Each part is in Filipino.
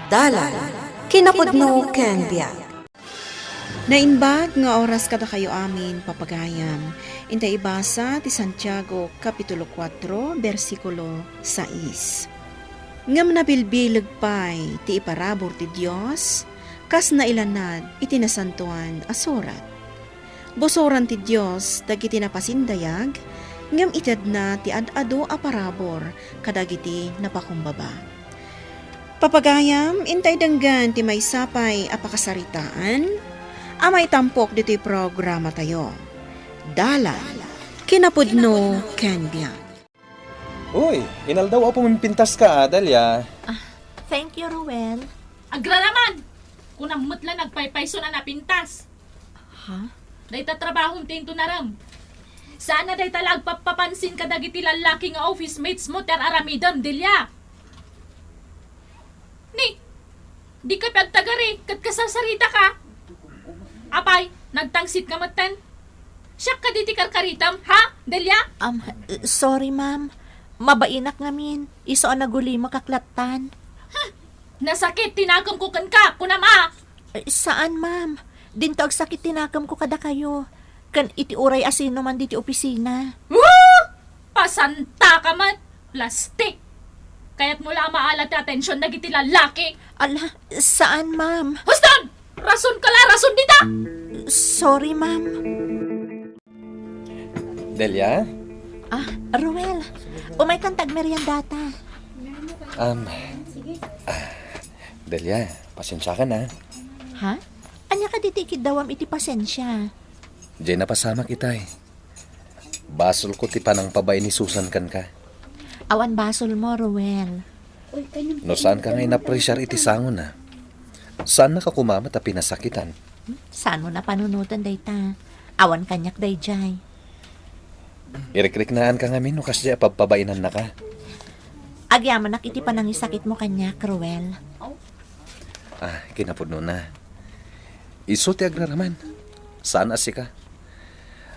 Dalan, kinapudno ken biag. Nainbag nga oras kada kayo amin papagayam. Intay ibasa ti Santiago Kapitulo 4, versikulo 6. Ngam nabilbilag pay ti iparabor ti Dios, kas nailanad iti nasantuan asurat. Bosoran ti Dios dagiti napasindayag, ngam itad na ti ad-ado a parabor kadagiti napakumbaba. Papagayam, intay danggan ti may sapay a pakasaritaan, amay tampok dito'y programa tayo. Dalan, kinapudno ken biag. Uy, inaldaw ako pumimpintas ka, Dalia. Thank you, Ruel. Agra naman! Kung namutla nagpaypayso na napintas. Ha? Day tatrabahong tinto na ram. Sana day talag papapansin ka dagiti lalaki nga office mates mo ter aramidam, Delia. Ni, di ka pagtagari, kat kasasarita ka. Apay, nagtangsit ka maten. Siyak ka diti karkaritam, ha, Delia? Sorry, ma'am. Mabainak ngamin. Iso ang naguli makaklatan. Nasakit, tinakam ko kan ka, kunama. Saan, ma'am? Dinto ag sakit tinakam ko kada kayo. Kan iti uray asino man diti opisina. Woo! Pasanta ka man, plastic. Kaya't mula maalat na atensyon na giti lalaki. Ala, saan, ma'am? Huston! Rason ka la, rason dita! Sorry, ma'am. Delia? Ruel. Umay kang tagmeryandata. Delia, pasensya ka na. Ha? Anya ka ditikid dawam iti pasensya. Diyan napasama kita eh. Basol ko ti panang pabay ni Susan kan ka. Awan basol mo, Ruel. No saan ka ngay na-pressure iti sangon na? Saan na ka kumamat a pinasakitan? Saan mo na panunutan dayta? Awan kanyak dayjay. Irikrik-naan ka ngamin no kasya pagpabainan na ka. Agyaman nakiti panangisakit mo kanyak, Ruel. Kinapudno na. Iso ti agraraman. Saan asi ka?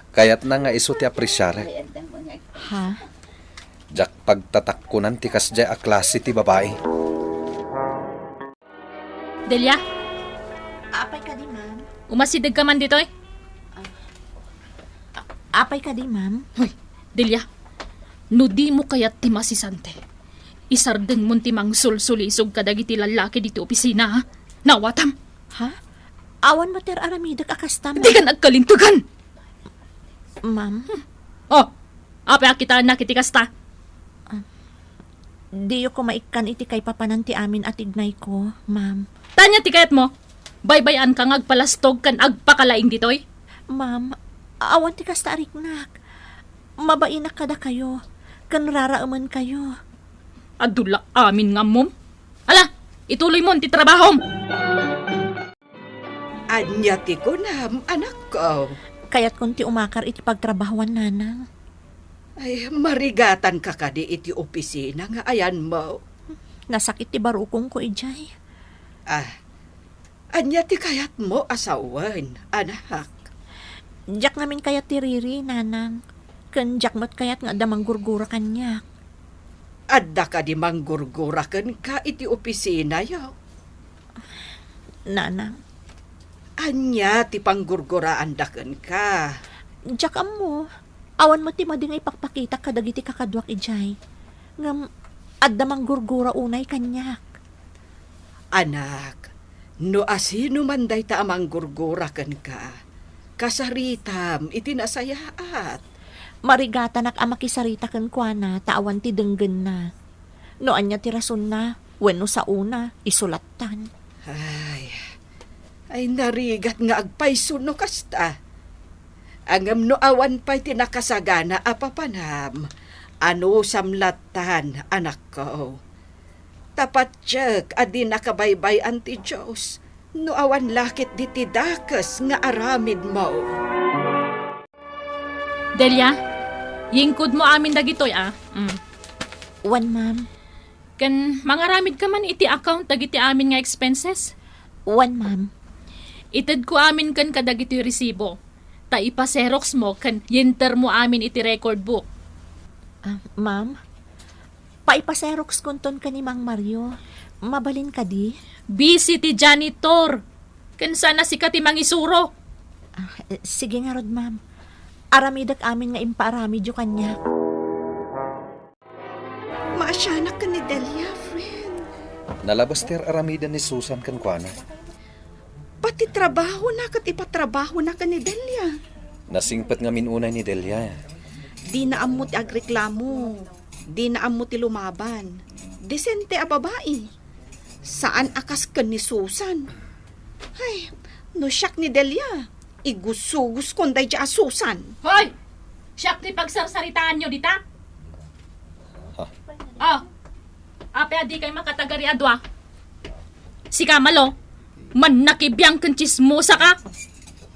Kaya't na nga iso ti apresyara. Ha? Jak pagtatakkunan ti kasya a klase ti babae. Delia, Apay ka di, ma'am. umasidag ka man dito eh. Apay ka di, ma'am. Hoy, Delia, no di mo kaya't ti masisante. Isardeng mon ti mang sulsulisog kadagiti lalaki dito opisina, ha? Nawatam, Ha? Awan mo ter aramidag akasta, di ka nagkalintugan. ma'am. Oh, apay kita nakiti kasta. Di ko maikan iti kay papanan ti amin at ignay ko, ma'am. Tanya ti kayat mo, baybayan ka ngagpalastog kan agpakalaing ditoy. Ma'am, awan ti kasta ariknak. Mabainak kada kayo. Kan raraaman kayo. Adula amin nga mom. Ala, ituloy mo ti trabahom. Anya ti kunam, anak ko. Kaya't kunti umakar iti pagtrabahuan nanang. Ay, marigatan ka kadi iti opisina nga ayan mo. Nasakit ti barukong ko ijay. Anya ti kayat mo asawan, anak. Diyak namin kayat ti Riri, nanang. Kan diyak mo't kayat nga damang gurgura kanyak. Adda ka di manggurguraken ka iti opisina yaw. Nanang, Anya ti panggurguraan daken ka. diyak mo. Awan mo ti mading ipakpakita kadagiti kakadwak ijay. Ngam, addamang gurgura unay kanyak. Anak, no asino man day ta amang gurguraken ka. Kasaritam iti nasayaat. Marigata nak amakisarita kan kuana, taawan ti denggen na. No anya ti rason na, wenno sa una, isulatan. Ay narigat nga agpayso no kasta. Angam no awan pa'y tinakasagana apapanam. Ano samlatan, anak ko. Tapat tiyag adi nakabaybay anti Diyos. No awan lakit diti dakas nga aramid mo. Delia, yingkod mo amin dagitoy Wan, ma'am. Kan mangaramid ka man iti account dagiti amin nga expenses. Wan, ma'am. Ited ko amin kan kadagiti resibo. Ta ipaserox mo kan yenter mo amin iti record book. Ma'am, paipaserox konton ka ni Mang Mario. Mabalin ka di? Busy ti janitor. Kansa na si Kati mangisuro. Sige nga rod, ma'am. Aramidak amin nga impaarami jo kanya. Maasyanak ka ni Delia, friend. Nalabas ter aramida ni Susan kan kuana. Pati trabaho na kat ipatrabaho na ka ni Delia. Nasingpat nga minunay ni Delia. Di na amo ti agreklamo. Di na amo ti lumaban. Desente a babae. Saan akas ka ni Susan? Ay, no siyak ni Delia. Igusugus konday dya a Susan. Hoy! Siyak ni pagsarsaritaan nyo dita. Oh, ape adi kay makatagari adwa. Si Kamalo, man nakibiyang kan chismosa ka.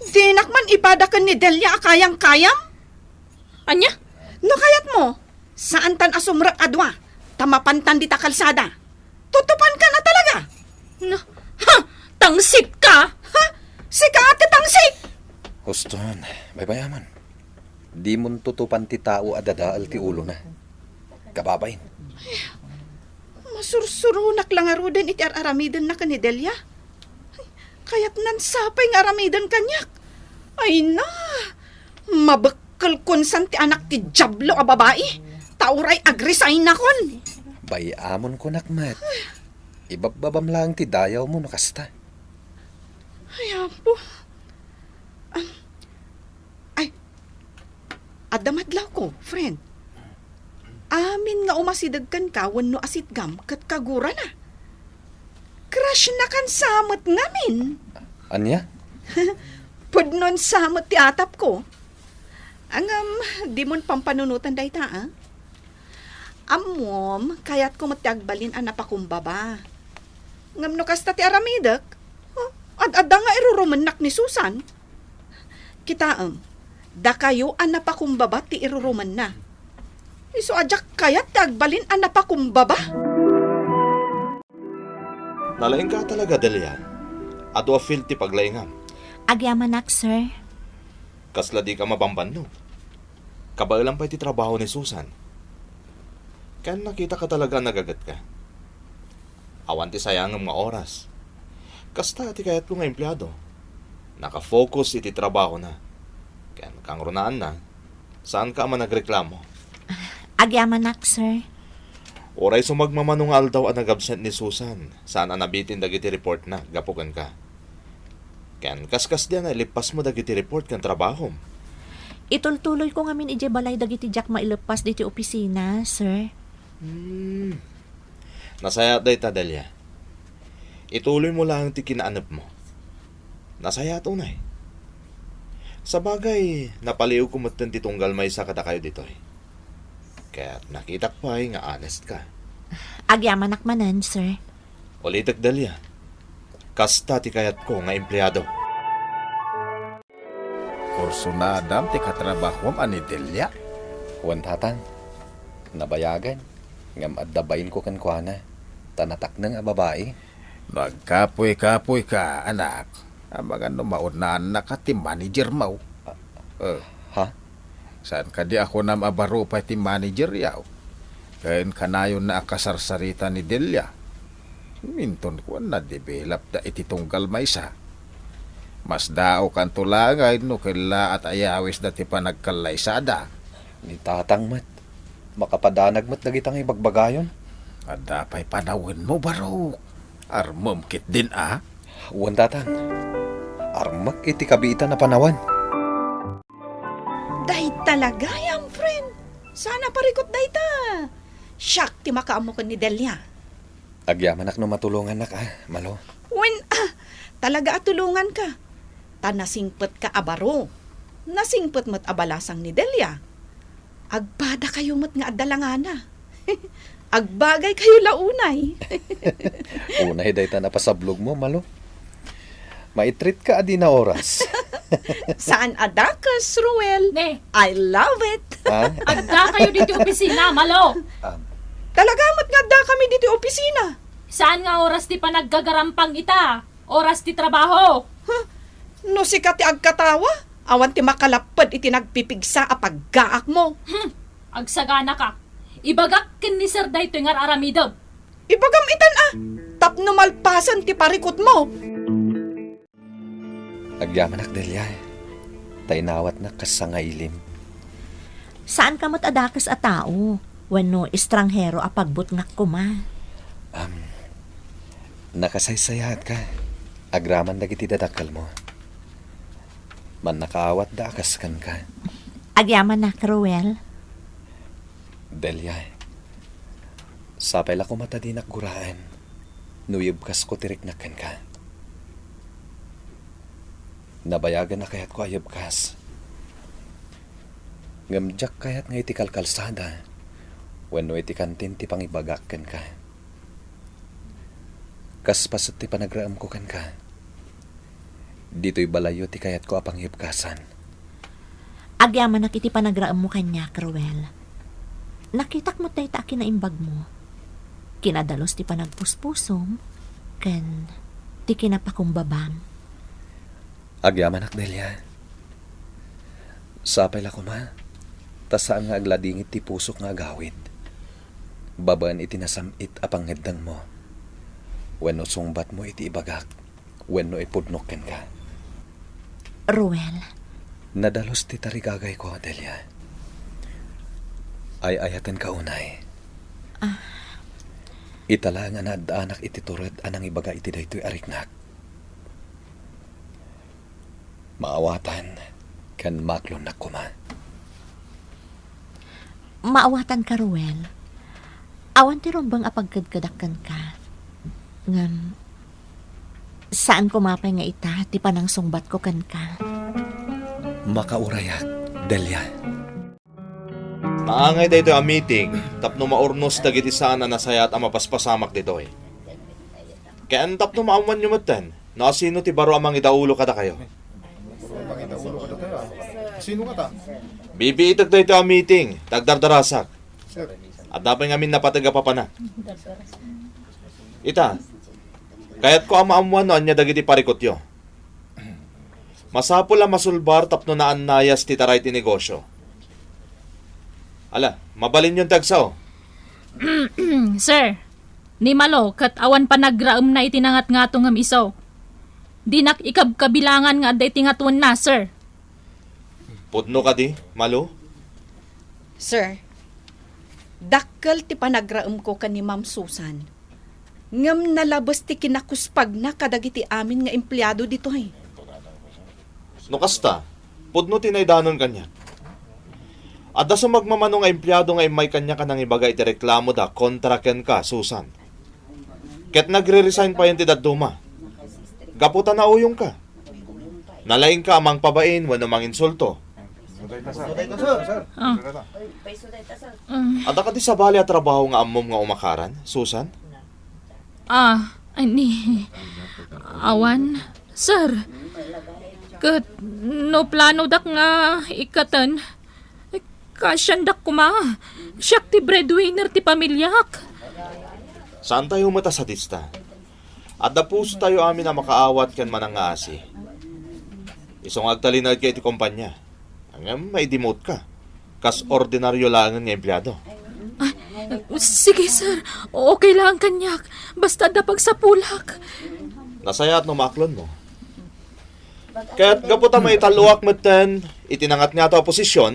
Di nakman ipada ka ni Delia akayang-kayang? Anya? No kayat mo, saan tan asumrak adwa? Tamapantan di ta kalsada. Tutupan ka na talaga. No, ha! Tangsit ka! Ha? Sika ate tangsik! Huston, baybayaman. Di mon tutupan ti tao adadaal ti ulo na. Kababain. Masursurunak lang arudan iti aramidan na ka ni Delia. Kaya't nansapay nga aramidan kanyak. Ay na, mabakal konsan ti anak ti jablo a babae. Tauray agrisay na kon. Bayamon ko nakmat. Ibababam lang ti dayaw mo nakasta. Ay, apo. Ay, adamadlaw ko, friend. Amin nga umasidagkan ka wenno asit gam kat kagura na. Crush na kan samot ngamin. Anya? Pudnon samot ti atap ko. Angam, di mon pampanunutan day ta, ah? Amom, kaya't ko matiagbalin ang napakumbaba. Ngam no kasta ti aramidak, ad-ada nga irurumanak ni Susan. Kitaam, da kayo ang napakumbaba ti iruruman na. Iso ajak kaya't tiagbalin ang napakumbaba. Nalaing ka talaga, Delia. Ato a feel ti paglaingam. Agyamanak, sir. Kasla di ka mabamban, no? Kabailan pa iti trabaho ni Susan. Kaya nakita ka talaga nagagat ka. Awan ti sayang nga oras. Kasta ti kayat ko nga empleyado. Nakafocus iti trabaho na. Kaya kang runaan na. Saan ka man nagreklamo? Agyamanak, sir. Oray sumagmamanungal daw ang nag-absent ni Susan. Saan ang nabitin dagiti report na, gapukan ka. Kaya kaskas diyan na ilipas mo dagiti report kang trabaho. Itultuloy ko nga min ije balay dagiti jak mailepas diti opisina, sir. Nasaya day ta, Delia. Ituloy mo lang ti kinaanap mo. Nasaya ito na eh. Sa bagay, napaliw ko matan ti tunggal may sa kada kayo dito eh. Kaya nakita ko ay nga honest ka. Agyamanak manan, sir. Ulitak, Delia. Kasta ti kayat ko nga empleyado. Kurso na adam ti katrabahom ani Delia. Huwan tatang. Nabayagan. Ngam addabayin ko kan kuana. Tanatak na nga babae. Nagkapoy-kapoy ka, anak. Amagan no maunaan na ka ti manager mo. Ha? Saan ka di ako na mabaro pa ti manager yaw? Kain kanayon na akasarsarita ni Delia. Minton ko na develop da iti tunggal maysa. Mas dao kan tulangay no kaila at ayawis da ti panagkalaysada. Ni tatang mat. Makapadanag mat dagitang ibagbagayon. At dapay panawin mo baro. Armumkit din Huwan tatang. Armak iti kabiitan na panawan. Day talaga yang friend. Sana parikot day ta. Siyak ti makaamo ka ni Delia. Agyamanak no matulungan na ka, malo. When, talaga atulungan ka. Tanasingpet ka abaro. Nasingpet mo't abalasang ni Delia. Agbada kayo mo't nga adalangana. Agbagay kayo launay. Unay day ta napasablog mo, malo. Maitreat ka adi na oras. Saan adakas, Ruel? Ne, I love it. Ha? agda kayo dito opisina, malo. Talaga mo't nga da kami dito opisina. Saan nga oras ti panaggagarampang ita? Oras ti trabaho. No si ti agkatawa, awan ti makalapad iti nagpipigsa a paggaak mo. Agsagana ka. Ibagak ken ni Sir daytoy nga aramidab. Ibagam itan tapno malpasan ti parikot mo. Agyaman ak Delia, tainawat na kasangailim. Saan ka mo't adakas a tao? Wenno estranghero a pagbutngak ko ma. Nakasaysayahat ka. Agraman dagiti dadakal mo. Man nakaawat da akaskan ka. Agyaman na, Cruel. Delia, sapay la ko matadinak guraan. Nuyibkas ko tiriknakan ka. Nabayagan na kayat ko ayabkas. Ngamjak kayat nga iti kalkalsada. Wenno iti kantin ti pangibagakan ka. Kaspasit ti panagraam ko kan ka. Dito'y balayo ti kayat ko apang hibkasan. Agyaman na kiti panagraam mo kanya, Cruel. Nakitak mo tayo ta kinaimbag mo. Kinadalos ti panagpuspusom, ken ti kinapakumbabam. Agyaman ak Delia. Sapay la ko ma. Tasaan nga agladingit ti pusok nga agawid. Babaan iti nasamit apang ngedang mo. Wenno sungbat mo iti ibagak. Wenno ipudnokken ka. Ruel, Nadalos ti tarigagay ko, Delia. Ay ayatan ka unay. Itala nga naadaanak iti turad anang ibaga iti daytoy ariknak. Maawatan kan maklon na kuma. maawatan ka, Ruel. Awan ti rombang apagkadkadakan ka. Ngam, saan kumapay nga ita, ti panang sungbat ko kan ka. Makaurayak, Delia. Naangay dito ang meeting, tapno maurnos dagiti saan na nasayat ang mapaspasamak dito eh. Kaya ang tapno maamuan nyo matan, na sino ti baro amang idaulo kada kayo. Sino ka ta? Bibiitag dito ang meeting, tagdardarasak. At dapat ngamin napataga pa na. Ita, kaya't ko ang maamuan no anya dagiti parikot yo. Masapol ang masulbar tapno na anayas ti taray ti negosyo. Ala, mabalin yung tagsaw. Sir, ni Malo, kat awan pa nagraam na itinangat nga itong isaw. Di nak ikabkabilangan nga aday tingatwan na, sir. Pudno ka di, Malo? Sir, dakkel ti panagraem ko kan ni Ma'am Susan. Ngam nalabas ti kinakuspag na kadagiti amin nga empleyado dito ay. No kasta, pudno tinaydanon kanya. At da sumagmamano nga empleyado nga may kanya ka nang ibaga iti reklamo da kontra ken ka, Susan. Ket nagre-resign pa yan ti daduma. Gaputa na uyong ka. Nalaing ka amang pabain wano mang insulto. At ka di sa bali at trabaho nga amom nga umakaran, Susan? Ani, awan, sir. Kat, no plano dak nga ikatan. Kasyandak kuma. Siyak ti breadwinner ti pamilyak. Saan tayo mata sa tista? At da puso tayo amin na makaawat kan manang asi. Isong agtalinag kay iti kumpanya. Hanggang may demote ka. Kas ordinaryo lang ng empleyado. Sige, sir. Okay lang kanyak. Basta dapag sa pulak. Nasaya at numaklon mo. Kaya't gaputa may taluak matan, itinangat nga to ang posisyon,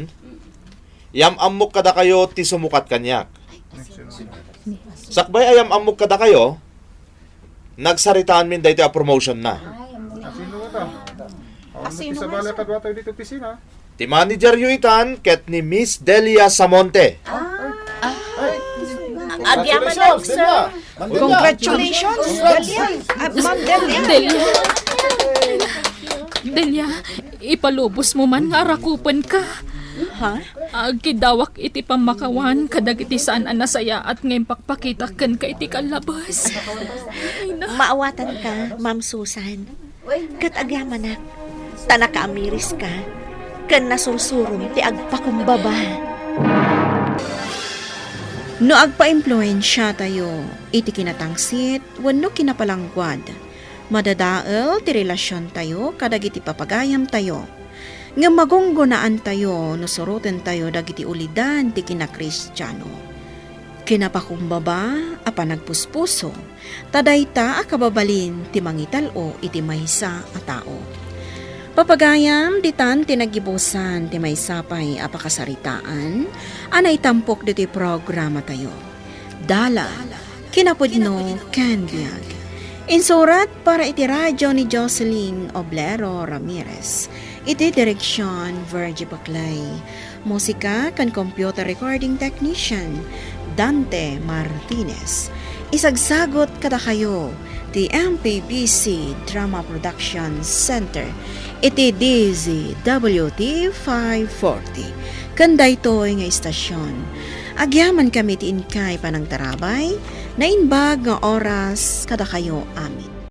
yam-amok kada kayo ti sumukat kanyak. Sakbay ayam amok kada kayo, nagsaritaan min dahito a promotion na. Sino ka ta? Sa bala kadwa tayo dito pisina. Ti manager yu itan, ket ni Miss Delia Samonte. Agyaman na, sir. Congratulations, Delia. Ma'am Delia. Delia, ipalubos mo man nga rakupan ka. Ha? Agkidawak iti pamakawan, kadag iti saan ang nasaya at ngayon pakpakitakan ka iti kalabas. Maawatan ka, Ma'am Susan. Kat agyaman na, tanaka amiris ka, kan nasursurum ti agpakumbaba. No agpa-impluensya tayo, iti kinatangsit, wano kinapalangkwad. Madadael ti relasyon tayo, kadagiti papagayam tayo. Nga magunggunaan tayo, no surutin tayo dagiti ulidan ti kinakristyano. Kinapakumbaba apa nagpuspuso, tadayta akababalin ti mangitalo iti maysa a tao. Papagayam ditan tinagibusan ti maysapay a pakasaritaan, anay tampok diti programa tayo. Dala, kinapudno ken biag. Insurat para iti radyo ni Jocelyn Oblero Ramirez. Iti direksyon Virgie Baclay. Musika kan computer recording technician Dante Martinez. Isagsagot kada kayo ti MPBC Drama Production Center iti DZWT 540. Kanday to'y nga istasyon. Agyaman kami ti inkay panang tarabay na inbag nga oras kada kayo amin.